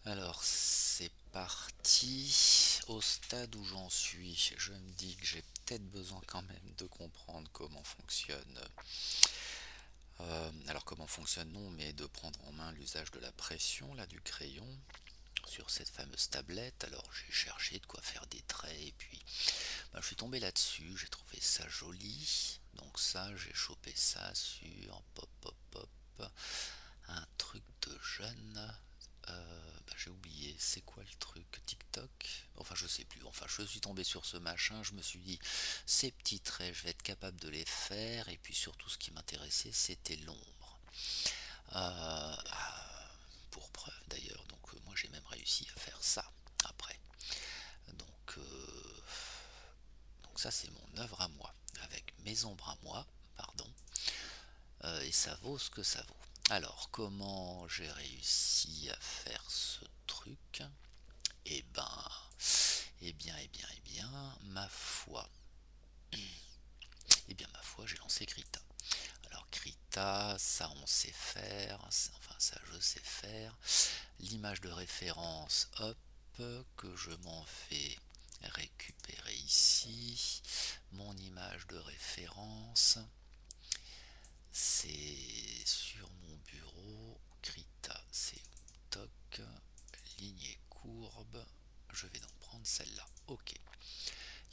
Alors, c'est parti. Au stade où j'en suis, je me dis que j'ai peut-être besoin quand même de comprendre comment fonctionne. Alors, comment fonctionne, non, mais de prendre en main l'usage de la pression, là, du crayon, sur cette fameuse tablette. Alors, j'ai cherché de quoi faire des traits, et puis, je suis tombé là-dessus. J'ai trouvé ça joli. Donc, ça, j'ai chopé ça sur pop, pop, pop. Un truc de jeune. J'ai oublié, c'est quoi le truc? TikTok? Enfin, je sais plus. Enfin, je suis tombé sur ce machin. Je me suis dit, ces petits traits, je vais être capable de les faire. Et puis surtout, ce qui m'intéressait, c'était l'ombre. Pour preuve d'ailleurs. Donc, moi, j'ai même réussi à faire ça après. Donc, euh, donc ça, c'est mon œuvre à moi, avec mes ombres à moi, pardon. Et ça vaut ce que ça vaut. Alors, comment j'ai réussi à faire ce truc? Eh ben, ma foi, ma foi, j'ai lancé Krita. Alors Krita, ça on sait faire, enfin ça je sais faire. L'image de référence, hop, que je m'en vais récupérer ici. Mon image de référence, c'est sur mon bureau. Krita, c'est toc, ligne et courbe. Je vais donc prendre celle-là. Ok.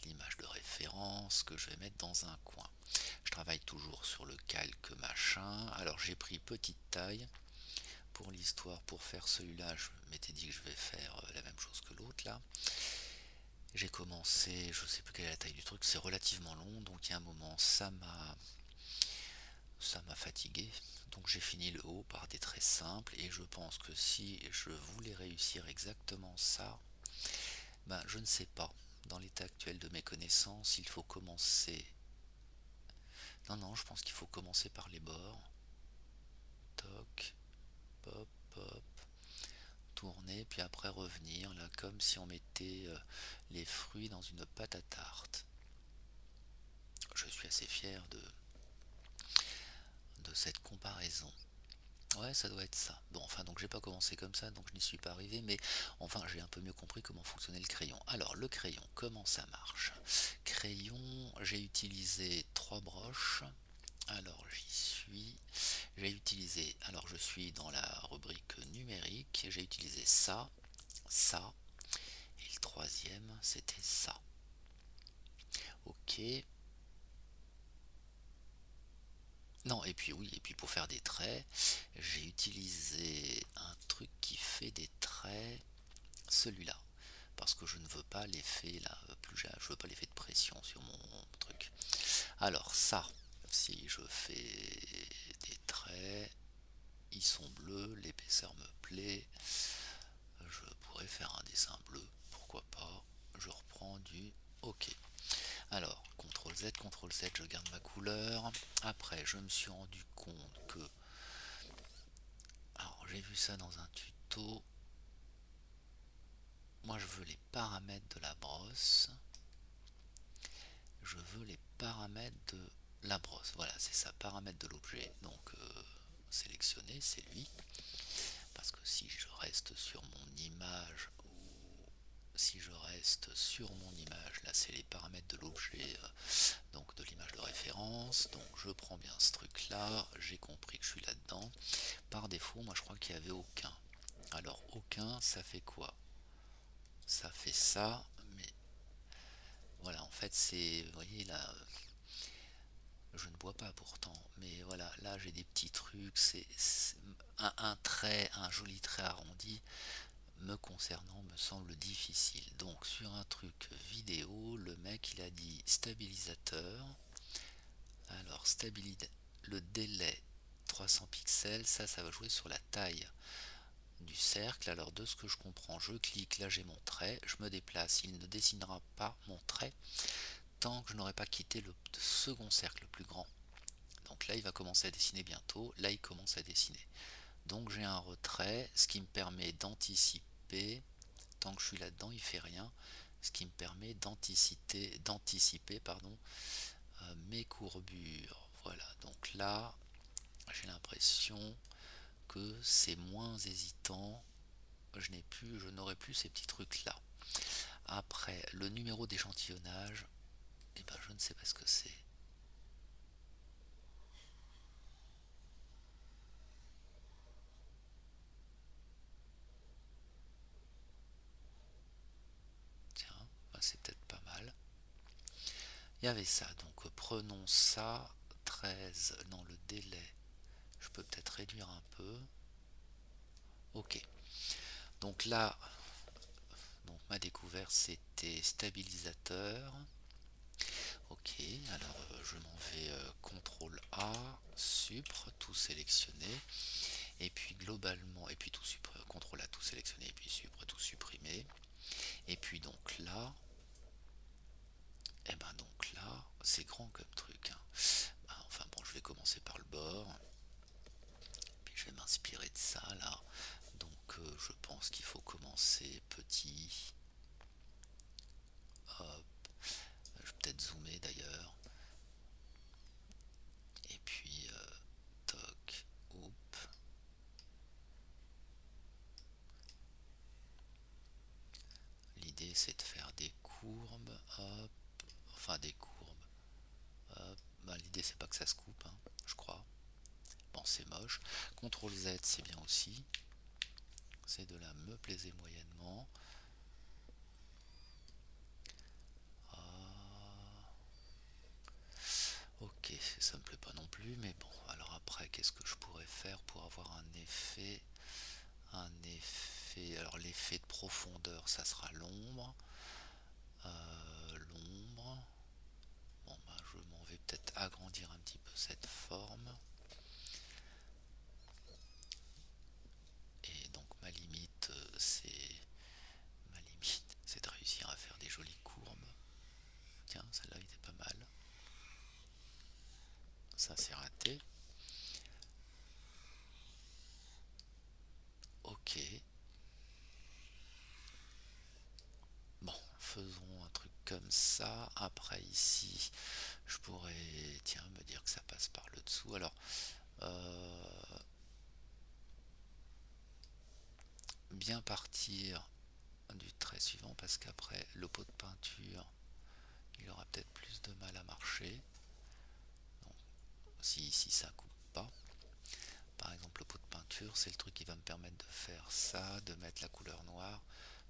L'image de référence que je vais mettre dans un coin. Je travaille toujours sur le calque machin. Alors j'ai pris petite taille pour l'histoire. Pour faire celui-là, je m'étais dit que je vais faire la même chose que l'autre là. J'ai commencé, je sais plus quelle est la taille du truc, c'est relativement long, donc il y a un moment ça m'a fatigué. Donc j'ai fini le haut par des traits simples et je pense que si je voulais réussir exactement ça, je ne sais pas. Dans l'état actuel de mes connaissances, il faut commencer. Non, non, je pense qu'il faut commencer par les bords. Toc, pop, pop, tourner, puis après revenir, là, comme si on mettait les fruits dans une pâte à tarte. Je suis assez fier de cette comparaison. Ouais, ça doit être ça. Bon, enfin, donc j'ai pas commencé comme ça, donc je n'y suis pas arrivé, mais enfin, j'ai un peu mieux compris comment fonctionnait le crayon. Alors, le crayon, comment ça marche? Crayon, j'ai utilisé trois broches. Alors, j'y suis. J'ai utilisé, alors je suis dans la rubrique numérique, j'ai utilisé ça, ça, et le troisième, c'était ça. Ok. Non, et puis oui, et puis pour faire des traits, j'ai utilisé un truc qui fait des traits, celui-là. Parce que je ne veux pas l'effet là, je veux pas l'effet de pression sur mon truc. Alors ça, si je fais des traits, ils sont bleus, l'épaisseur me plaît. Je pourrais faire un dessin bleu, pourquoi pas. Je reprends du OK. Alors, CTRL Z, je garde ma couleur. Après, je me suis rendu compte que... Alors, j'ai vu ça dans un tuto. Moi, je veux les paramètres de la brosse. Je veux les paramètres de la brosse. Voilà, c'est ça, paramètres de l'objet. Donc, sélectionner, c'est lui. Parce que si je reste sur mon image, ou si je reste sur mon image, là c'est les paramètres de l'objet, donc de l'image de référence. Donc je prends bien ce truc là, j'ai compris que je suis là dedans. Par défaut, moi je crois qu'il n'y avait aucun. Alors aucun, ça fait quoi? Ça fait ça, mais voilà, en fait c'est, vous voyez là, je ne bois pas pourtant, mais voilà, là j'ai des petits trucs, c'est un trait, un joli trait arrondi, me concernant me semble difficile. Donc sur un truc vidéo, le mec il a dit stabilisateur. Alors le délai 300 pixels, ça va jouer sur la taille du cercle. Alors de ce que je comprends, je clique, là j'ai mon trait, je me déplace, il ne dessinera pas mon trait tant que je n'aurai pas quitté le second cercle le plus grand. Donc là il va commencer à dessiner bientôt, là il commence à dessiner. Donc j'ai un retrait, ce qui me permet d'anticiper. Tant que je suis là-dedans, il fait rien, ce qui me permet d'anticiper mes courbures. Voilà, donc là, j'ai l'impression que c'est moins hésitant je n'aurai plus ces petits trucs là. Après, le numéro d'échantillonnage, eh ben je ne sais pas ce que c'est. Tiens, bah, c'est peut-être pas mal. Il y avait ça, donc prenons ça. 13, non, le délai, je peux peut-être réduire un peu. Ok, donc là, donc ma découverte c'était stabilisateur. Ok, alors je m'en vais CTRL A, supr, tout sélectionner, et puis globalement, et puis tout CTRL A, tout sélectionner, et puis supr, tout supprimer. Et puis donc là, et ben donc là, c'est grand comme truc, hein. Bah, enfin bon, je vais commencer par le bord, puis je vais m'inspirer de ça là. Donc je pense qu'il faut commencer petit. Hop, je vais peut-être zoomer d'ailleurs. Et puis toc, hop. L'idée c'est de faire des courbes, hop, enfin des courbes, hop. Bah, l'idée c'est pas que ça se coupe, hein, je crois. Bon, c'est moche. CTRL Z c'est bien aussi. C'est de là me plaisait moyennement. Ah, ok, ça me plaît pas non plus, mais bon. Alors après, qu'est-ce que je pourrais faire pour avoir un effet? Un effet. Alors l'effet de profondeur, ça sera l'ombre. L'ombre. Bon, bah, je m'en vais peut-être agrandir un petit peu cette forme. Et donc ma limite, c'est de réussir à faire des jolies courbes. Tiens, celle-là était pas mal. Ça c'est raté. Ok. Bon, faisons un truc comme ça. Après ici, je pourrais, tiens, me dire que ça passe par le dessous. Alors, bien partir du trait suivant parce qu'après le pot de peinture, il aura peut-être plus de mal à marcher. Donc, si ici ça coupe pas. Par exemple, le pot de peinture, c'est le truc qui va me permettre de faire ça, de mettre la couleur noire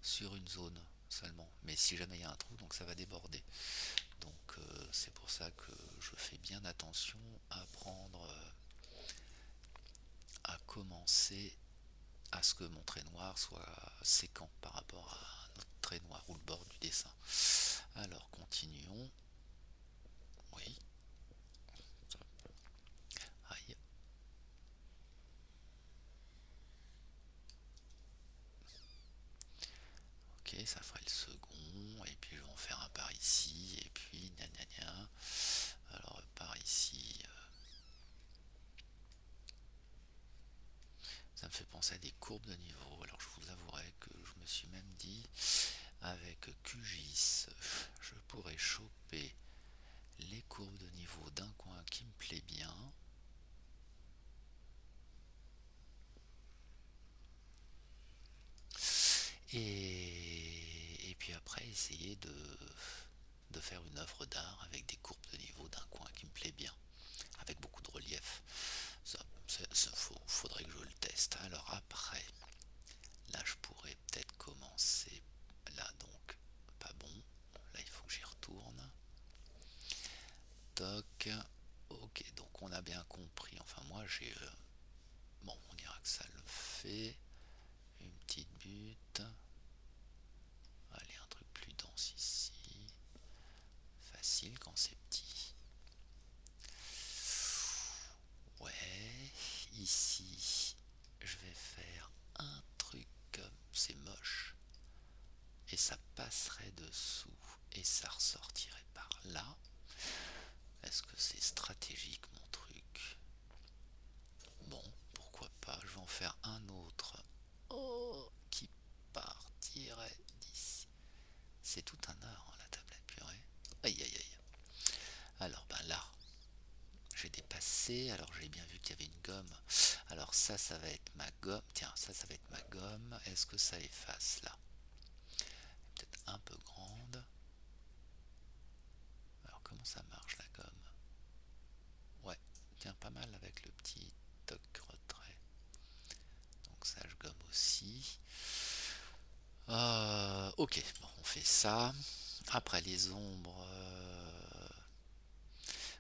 sur une zone seulement. Mais si jamais il y a un trou, donc ça va déborder. Donc c'est pour ça que je fais bien attention à prendre, à commencer à ce que mon trait noir soit séquent par rapport à notre trait noir ou le bord du dessin. Alors continuons. Oui. Aïe. Ok, ça ferait le second. Et puis je vais en faire un par ici. Et puis gna gna gna. Alors par ici. Ça me fait penser à des courbes de niveau. Alors je vous avouerai que je me suis même dit, avec QGIS, je pourrais choper les courbes de niveau d'un coin qui me plaît bien. Et puis après essayer de faire une œuvre d'art avec des courbes de niveau d'un coin qui me plaît bien, avec beaucoup de relief. Faudrait que je le teste. Alors après, là je pourrais peut-être commencer là, donc pas bon. Là il faut que j'y retourne. Toc. Ok, donc on a bien compris. Enfin moi j'ai... bon, on dira que ça le fait. Une petite butte. Allez, un truc plus dense ici. Facile quand c'est petit. Ouais, ici, je vais faire un truc comme c'est moche. Et ça passerait dessous et ça ressortirait par là. Est-ce que c'est stratégique mon truc? Bon, pourquoi pas, je vais en faire un autre. Oh, qui partirait d'ici. C'est tout un art, hein, la tablette purée. Aïe aïe aïe. Alors ben là, j'ai dépassé, alors j'ai bien vu qu'il y avait une gomme. Alors Alors ça va être ma gomme. Tiens, ça va être ma gomme. Est-ce que ça efface là? Peut-être un peu grande. Alors comment ça marche la gomme? Ouais, tiens, pas mal avec le petit toc retrait. Donc ça je gomme aussi. Ok, bon, on fait ça. Après les ombres.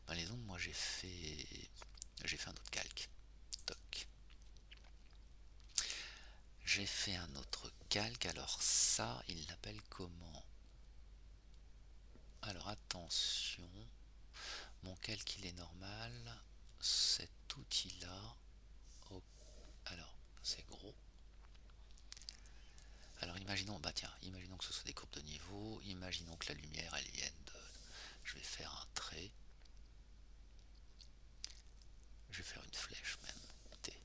Ben, les ombres, moi j'ai fait un autre calque. Toc. J'ai fait un autre calque. Alors ça, il l'appelle comment? Alors attention, mon calque il est normal. Cet outil-là, oh, alors c'est gros. Alors imaginons, bah tiens, imaginons que ce soit des courbes de niveau. Imaginons que la lumière elle vienne de. Je vais faire un trait. Je vais faire une flèche même. T.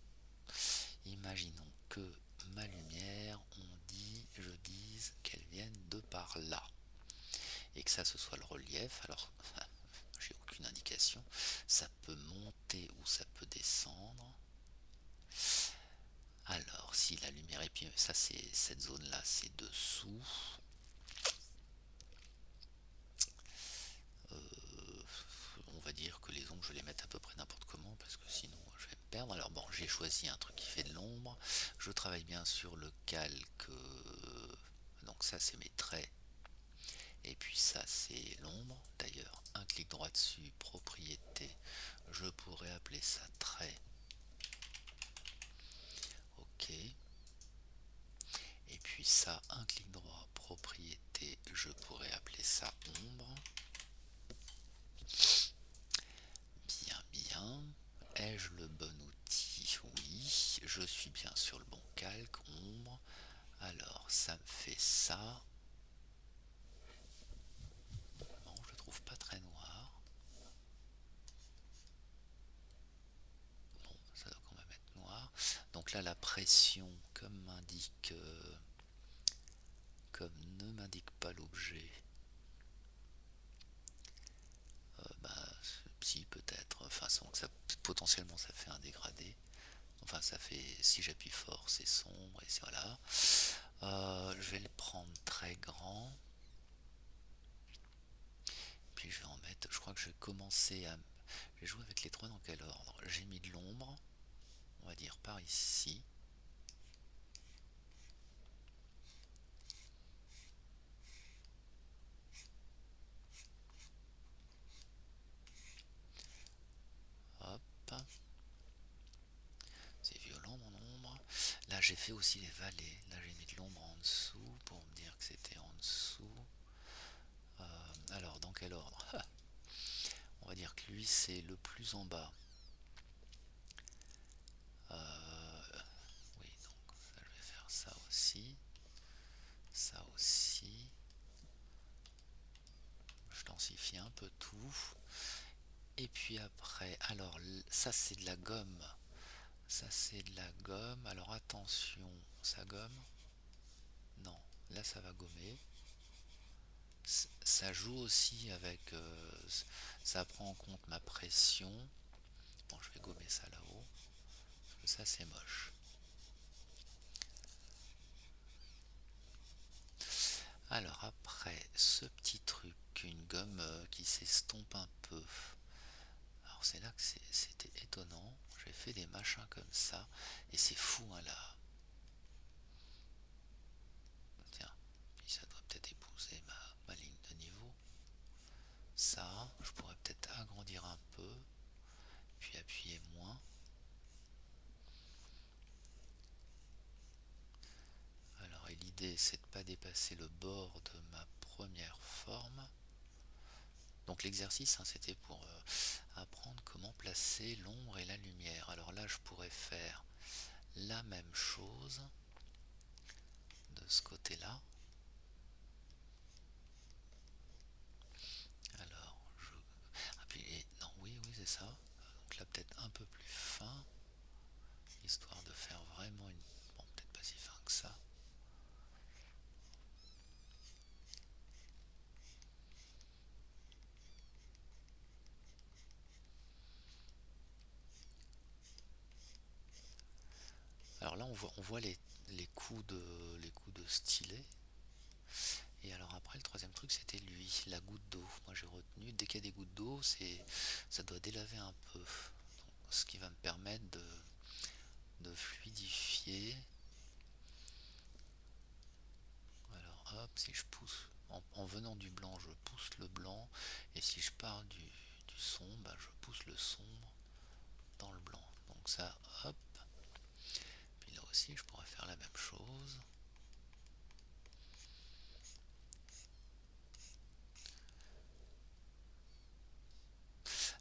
Imaginons que ma lumière, je dise qu'elle vienne de par là. Et que ça ce soit le relief. Alors j'ai aucune indication. Ça peut monter ou ça peut descendre. Alors si la lumière, et puis ça c'est cette zone là c'est dessous. On va dire que les ombres je vais les mettre à peu près n'importe comment parce que sinon je vais me perdre. Alors bon, j'ai choisi un truc qui fait de l'ombre. Je travaille bien sur le calque. Donc ça c'est mes traits. Et puis ça c'est l'ombre. D'ailleurs, un clic droit dessus, propriété. Je pourrais appeler ça trait. Ok. Et puis ça, un clic droit, propriété. Je pourrais appeler ça ombre. Bien, bien. Ai-je le bon outil? Oui. Je suis bien sur le bon calque. Ombre. Alors, ça me fait ça. Non, je le trouve pas très noir. Bon, ça doit quand même être noir. Donc là, la pression, comme ne m'indique pas l'objet, bah, si peut-être. Enfin, potentiellement, ça fait un dégradé. Enfin, ça fait, si j'appuie fort, c'est sombre, et voilà. Je vais le prendre très grand. Puis je vais en mettre, je crois que je vais commencer à. Je vais jouer avec les trois dans quel ordre? J'ai mis de l'ombre, on va dire par ici. Hop. C'est violent mon ombre. Là j'ai fait aussi les vallées. Là j'ai mis de l'ombre en dessous pour me dire que c'était en dessous. Alors dans quel ordre? On va dire que lui c'est le plus en bas. Oui, donc ça, je vais faire ça aussi. Ça aussi. Je densifie un peu tout. Et puis après, alors ça c'est de la gomme. Ça c'est de la gomme. Alors attention, ça gomme? Non, là ça va gommer. Ça joue aussi avec. Ça prend en compte ma pression. Bon, je vais gommer ça là-haut. Parce que ça c'est moche. Alors après, ce petit truc, une gomme qui s'estompe un peu. Alors c'est là que c'était étonnant. J'ai fait des machins comme ça. Et c'est fou hein, là. Tiens, puis ça doit peut-être épouser ma ligne de niveau. Ça, je pourrais peut-être agrandir un peu. Puis appuyer moins. Alors et l'idée c'est de ne pas dépasser le bord de ma première forme. Donc l'exercice hein, c'était pour apprendre comment placer l'ombre et la lumière. Alors là je pourrais faire la même chose de ce côté-là. Alors non oui c'est ça. Donc là peut-être un peu plus fin, histoire de faire vraiment une. Bon peut-être pas si fin que ça. on voit les coups de stylet. Et alors après, le troisième truc, c'était lui, la goutte d'eau. Moi, j'ai retenu, dès qu'il y a des gouttes d'eau, ça doit délaver un peu. Donc, ce qui va me permettre de fluidifier. Alors hop, si je pousse, en venant du blanc, je pousse le blanc. Et si je pars du sombre, bah, je pousse le sombre dans le blanc. Donc ça, hop. Puis là aussi, je pourrais faire la même chose.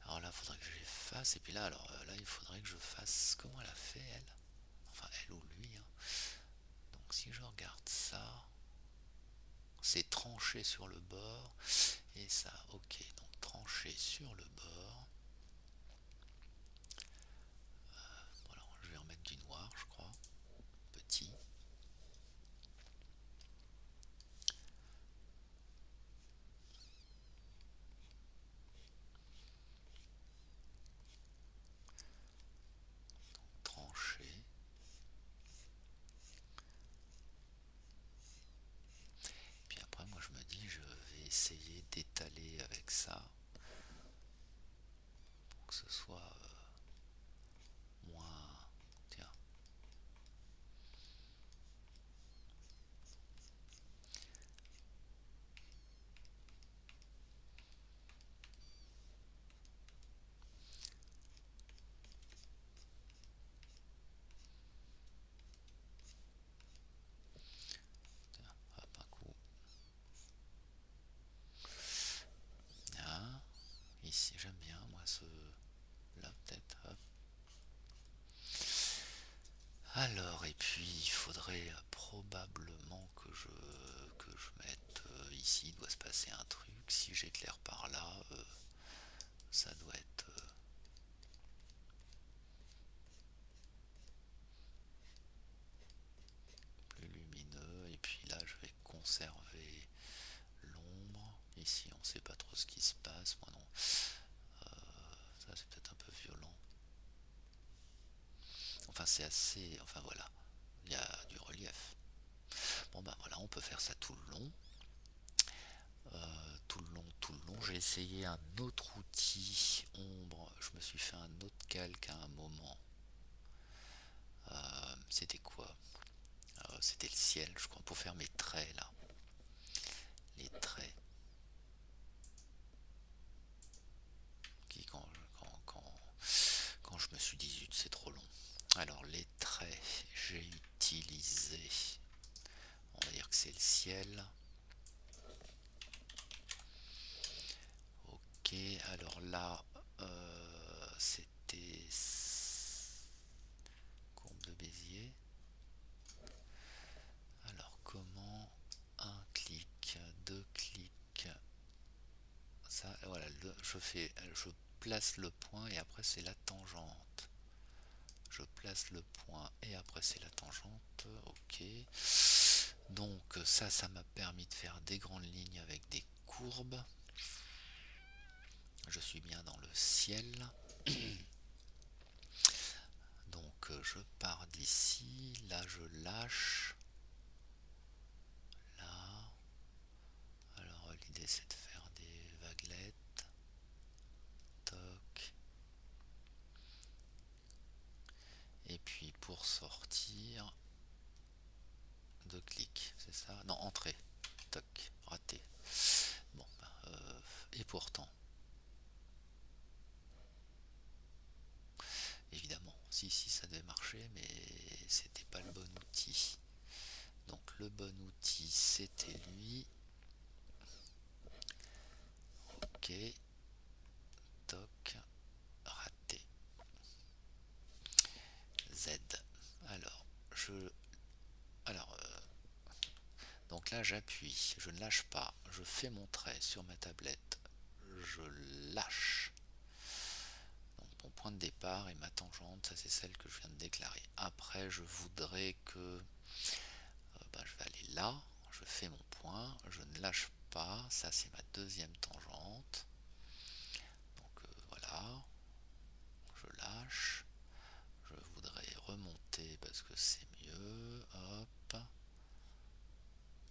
Alors là, il faudrait que j'efface. Et puis là, alors là, il faudrait que je fasse. Comment elle a fait, elle? Enfin, elle ou lui, hein. Donc si je regarde ça, c'est tranché sur le bord. Et ça, ok. Donc tranché sur le bord. Bon, alors, je vais remettre du noir, je crois. Petit. Tranché. Puis après, moi, je me dis, je vais essayer d'étaler avec ça. Pour que ce soit moins. Tiens. Tiens, hop, un coup. Ah, ici, j'aime bien, moi, ce. Là, peut-être, hop. Alors, et puis il faudrait probablement que je mette ici, il doit se passer un truc. Si j'éclaire par là, ça doit être plus lumineux. Et puis là, je vais conserver l'ombre. Ici, on sait pas trop ce qui se passe, moi non. Ça, c'est peut-être un peu violent. Enfin, c'est assez. Enfin, voilà. Il y a du relief. Bon, ben voilà, on peut faire ça tout le long. Tout le long, tout le long. J'ai essayé un autre outil ombre. Je me suis fait un autre calque à un moment. C'était quoi? C'était le ciel, je crois, pour faire mes traits là. Les traits. Qui, quand je me suis dit, zut, c'est trop long. Alors, les traits, j'ai utilisé. On va dire que c'est le ciel. Ok, alors là, c'était courbe de Bézier. Alors comment un clic, deux clics, ça, voilà, je place le point et après c'est la tangente. Je place le point et après c'est la tangente. Ok. Donc ça m'a permis de faire des grandes lignes avec des courbes. Je suis bien dans le ciel. Donc je pars d'ici. Là je lâche. Là. Alors l'idée c'est de faire des vaguelettes. Toc. Et puis pour sortir, deux clics, c'est ça? Non, entrée. Toc, raté. Bon, et pourtant, évidemment, si ça devait marcher, mais c'était pas le bon outil. Donc le bon outil, c'était lui. Ok, toc, raté. Z. Alors, alors, donc là j'appuie, je ne lâche pas, je fais mon trait sur ma tablette, je lâche. Donc mon point de départ et ma tangente, ça c'est celle que je viens de déclarer. Après je voudrais que je vais aller là, je fais mon point, je ne lâche pas, ça c'est ma deuxième tangente. Donc voilà, je lâche, je voudrais remonter, est-ce que c'est mieux? Hop,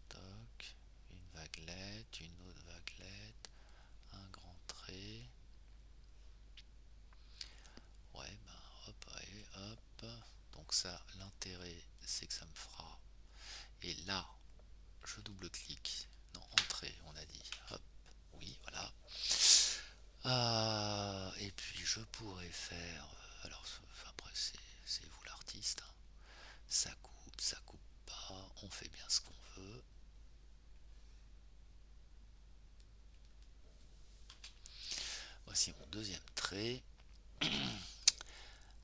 toc, une vaguelette, une autre vaguelette, un grand trait. Ouais, ben hop, allez, hop. Donc ça, l'intérêt, c'est que ça me fera. Et là, je double-clique. Non, entrée, on a dit. Hop, oui, voilà. Et puis je pourrais faire. Alors, après, c'est vous l'artiste, hein. Ça coupe pas. On fait bien ce qu'on veut. Voici mon deuxième trait.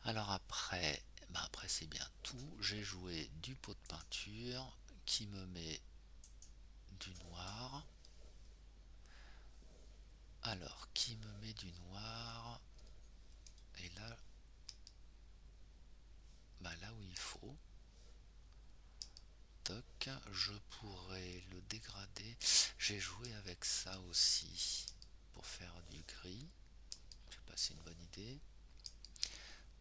Alors après, après c'est bien tout. J'ai joué du pot de peinture qui me met du noir. Alors, qui me met du noir? Et là, là où il faut. Toc, je pourrais le dégrader. J'ai joué avec ça aussi pour faire du gris. Je sais pas si c'est une bonne idée.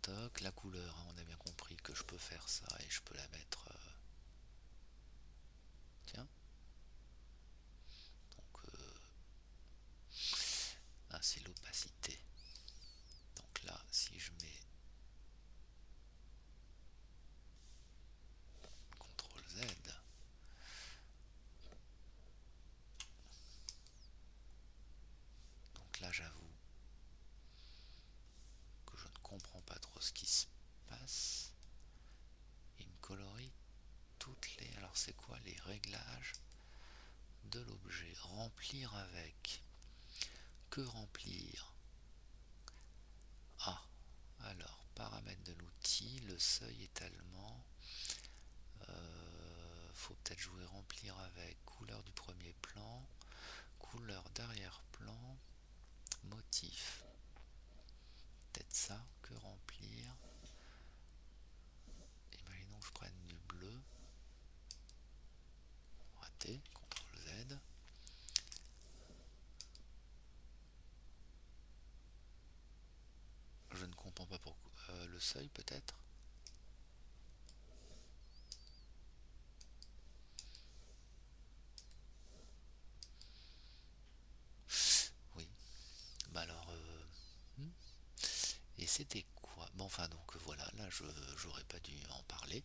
Toc, la couleur, hein, on a bien compris que je peux faire ça et je peux la mettre. Tiens. Donc, c'est l'opacité. Donc là, si je mets CTRL Z, donc là j'avoue que je ne comprends pas trop ce qui se passe. Il me colorie toutes les. Alors c'est quoi les réglages de l'objet? Remplir avec. Que remplir? Ah, alors paramètres de l'outil, le seuil étalement. Faut peut-être jouer remplir avec couleur du premier plan, couleur d'arrière-plan, motif. Peut-être ça, que remplir. Imaginons que je prenne du bleu. Raté, CTRL Z. Je ne comprends pas pourquoi. Le seuil peut-être. Oui. Alors. Et c'était quoi? Bon, enfin, donc voilà, là, j'aurais pas dû en parler.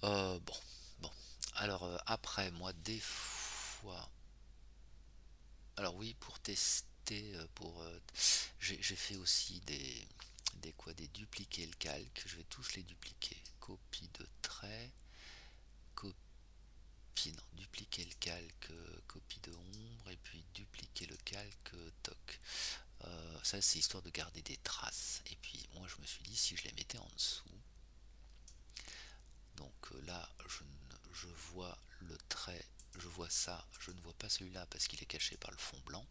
Bon, bon. Alors, après, moi, des fois. Alors, oui, pour tester, j'ai fait aussi des dupliquer le calque. Je vais tous les dupliquer. Copie de trait. Non, dupliquer le calque, copie de ombre. Et puis dupliquer le calque, toc. Ça, c'est histoire de garder des traces. Et puis, moi, je me suis dit, si je les mettais en dessous. Donc là, je vois le trait, je vois ça, je ne vois pas celui-là parce qu'il est caché par le fond blanc.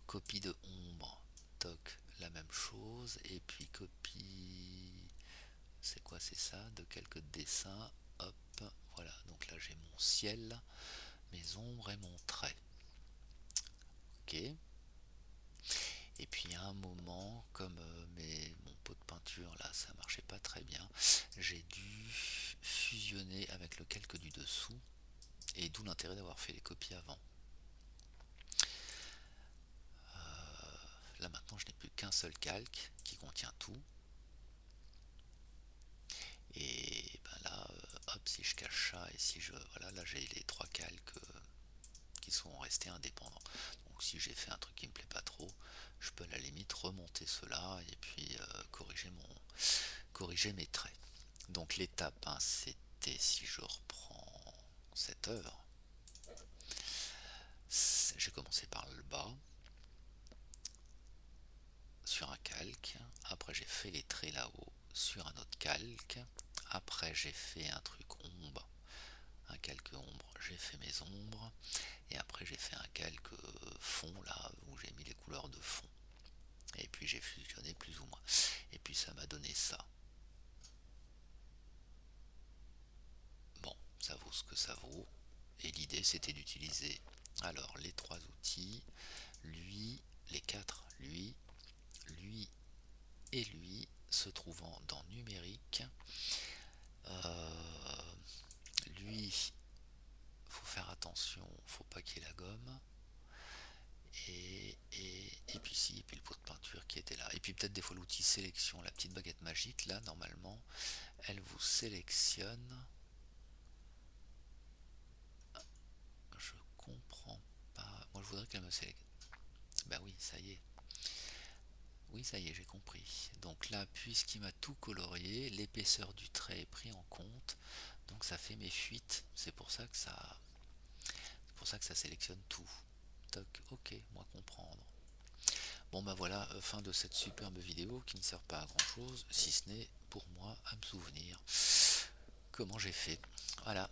Copie de ombre, toc, la même chose. Et puis copie, c'est quoi, c'est ça, de quelques dessins. Hop, voilà. Donc là, j'ai mon ciel, mes ombres et mon trait. Ok. Et puis à un moment, comme mon pot de peinture là, ça marchait pas très bien, j'ai dû fusionner avec le calque du dessous, et d'où l'intérêt d'avoir fait les copies avant. Là maintenant, je n'ai plus qu'un seul calque qui contient tout. Et ben là, hop, si je cache ça et si je, voilà, là j'ai les trois calques qui sont restés indépendants. Donc si j'ai fait un truc qui me plaît pas trop, je peux à la limite remonter cela et puis corriger mes traits. Donc l'étape 1, c'était, si je reprends cette œuvre, j'ai commencé par le bas, sur un calque, après j'ai fait les traits là-haut, sur un autre calque, après j'ai fait un truc ombre, un calque ombre, j'ai fait mes ombres, et après j'ai fait un calque fond là, où j'ai mis les couleurs de fond. Et puis j'ai fusionné plus ou moins. Et puis ça m'a donné ça. Bon, ça vaut ce que ça vaut. Et l'idée c'était d'utiliser alors les trois outils, lui, les quatre, lui et lui, se trouvant dans numérique. Lui, faut faire attention, faut pas qu'il y ait la gomme. Et puis si, et puis le pot de peinture qui était là. Et puis peut-être des fois l'outil sélection, la petite baguette magique, là, normalement, elle vous sélectionne. Je comprends pas. Moi, je voudrais qu'elle me sélectionne. Bah oui, ça y est. Oui, ça y est, j'ai compris. Donc là, puisqu'il m'a tout colorié, l'épaisseur du trait est pris en compte. Donc ça fait mes fuites. C'est pour ça que ça sélectionne tout. Toc, ok, moi comprendre. Bon bah voilà, fin de cette superbe vidéo qui ne sert pas à grand chose, si ce n'est pour moi à me souvenir comment j'ai fait. Voilà.